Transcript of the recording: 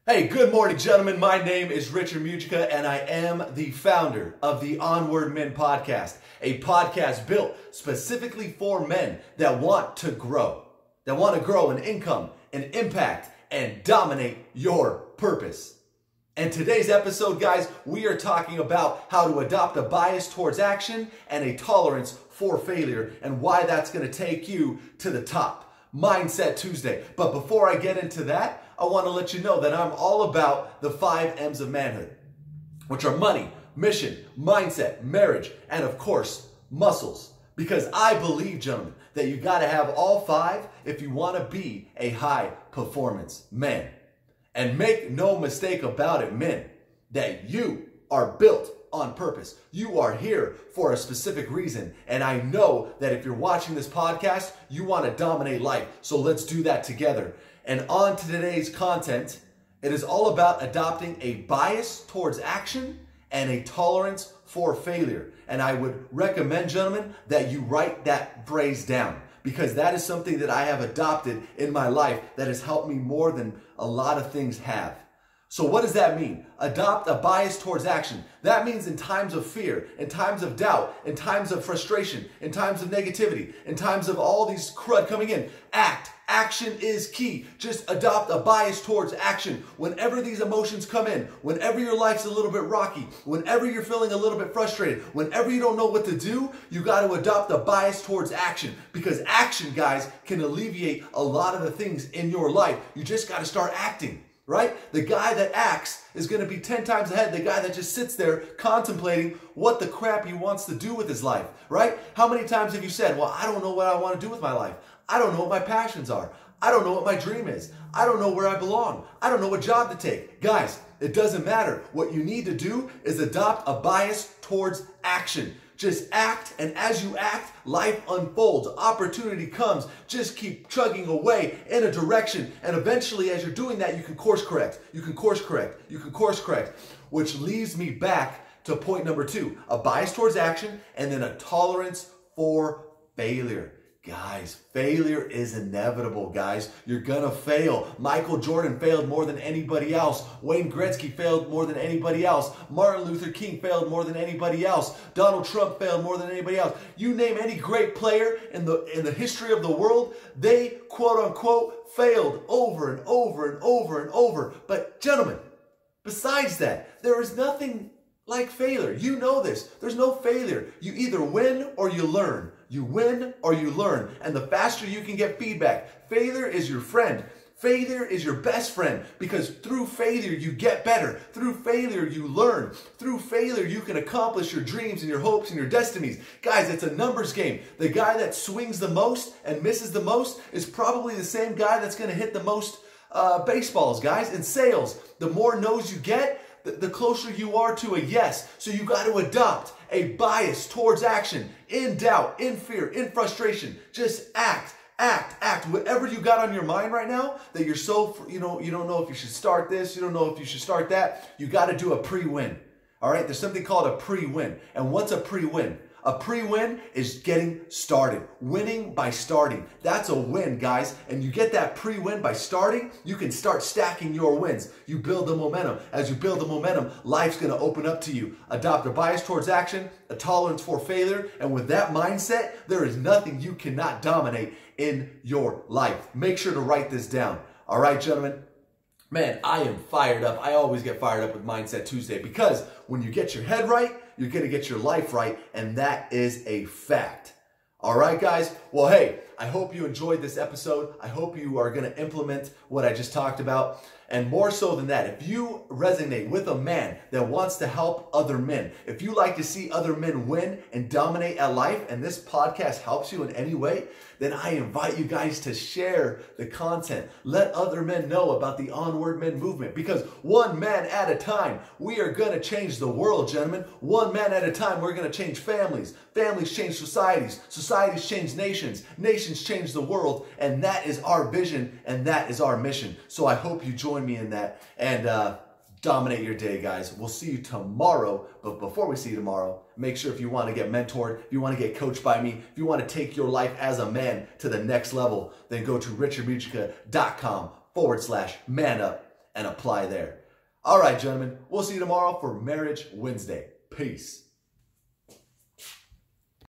Hey, good morning, gentlemen. My name is Richard Mugica, and I am the founder of the Onward Men Podcast, a podcast built specifically for men that want to grow in income and impact and dominate your purpose. And today's episode, guys, we are talking about how to adopt a bias towards action and a tolerance for failure and why that's going to take you to the top. Mindset Tuesday. But before I get into that, I want to let you know that I'm all about the 5 M's of manhood, which are money, mission, mindset, marriage, and of course, muscles. Because I believe, gentlemen, that you got to have all 5 if you want to be a high performance man. And make no mistake about it, men, that you are built on purpose. You are here for a specific reason. And I know that if you're watching this podcast, you want to dominate life. So let's do that together. And on to today's content, it is all about adopting a bias towards action and a tolerance for failure. And I would recommend, gentlemen, that you write that phrase down, because that is something that I have adopted in my life that has helped me more than a lot of things have. So what does that mean? Adopt a bias towards action. That means in times of fear, in times of doubt, in times of frustration, in times of negativity, in times of all these crud coming in, act. Action is key. Just adopt a bias towards action. Whenever these emotions come in, whenever your life's a little bit rocky, whenever you're feeling a little bit frustrated, whenever you don't know what to do, you got to adopt a bias towards action, because action, guys, can alleviate a lot of the things in your life. You just got to start acting. Right? The guy that acts is going to be 10 times ahead. The guy that just sits there contemplating what the crap he wants to do with his life. Right? How many times have you said, well, I don't know what I want to do with my life. I don't know what my passions are. I don't know what my dream is. I don't know where I belong. I don't know what job to take. Guys, it doesn't matter. What you need to do is adopt a bias towards action. Just act, and as you act, life unfolds. Opportunity comes. Just keep chugging away in a direction, and eventually, as you're doing that, you can course correct. You can course correct. You can course correct, which leads me back to point number 2, a bias towards action, and then a tolerance for failure. Guys, failure is inevitable, guys. You're gonna fail. Michael Jordan failed more than anybody else. Wayne Gretzky failed more than anybody else. Martin Luther King failed more than anybody else. Donald Trump failed more than anybody else. You name any great player in the history of the world, they quote unquote failed over and over and over and over. But gentlemen, besides that, there is nothing like failure. You know this. There's no failure. You either win or you learn. You win or you learn. And the faster you can get feedback, failure is your friend. Failure is your best friend, because through failure you get better. Through failure you learn. Through failure you can accomplish your dreams and your hopes and your destinies. Guys, it's a numbers game. The guy that swings the most and misses the most is probably the same guy that's going to hit the most baseballs, guys. In sales, the more no's you get, the closer you are to a yes. So you got to adopt a bias towards action. In doubt, in fear, in frustration, just act. Whatever you got on your mind right now that you're so, you don't know if you should start this, you don't know if you should start that, you got to do a pre-win. All right? There's something called a pre-win. And what's a pre-win? A pre-win is getting started, winning by starting. That's a win, guys. And you get that pre-win by starting, you can start stacking your wins. You build the momentum. As you build the momentum, life's going to open up to you. Adopt a bias towards action, a tolerance for failure, and with that mindset, there is nothing you cannot dominate in your life. Make sure to write this down. All right, gentlemen? Man, I am fired up. I always get fired up with Mindset Tuesday, because when you get your head right, you're going to get your life right, and that is a fact. All right, guys? Well, hey, I hope you enjoyed this episode. I hope you are going to implement what I just talked about. And more so than that, if you resonate with a man that wants to help other men, if you like to see other men win and dominate at life, and this podcast helps you in any way, then I invite you guys to share the content. Let other men know about the Onward Men movement, because one man at a time, we are going to change the world, gentlemen. One man at a time, we're going to change families. Families change societies. Societies change nations. Nations change the world. And that is our vision, and that is our mission. So I hope you join me in that, and dominate your day, guys. We'll see you tomorrow. But before we see you tomorrow, make sure, if you want to get mentored, if you want to get coached by me, if you want to take your life as a man to the next level, then go to richardmugica.com/man up and apply there. All right, gentlemen, we'll see you tomorrow for Marriage Wednesday. Peace.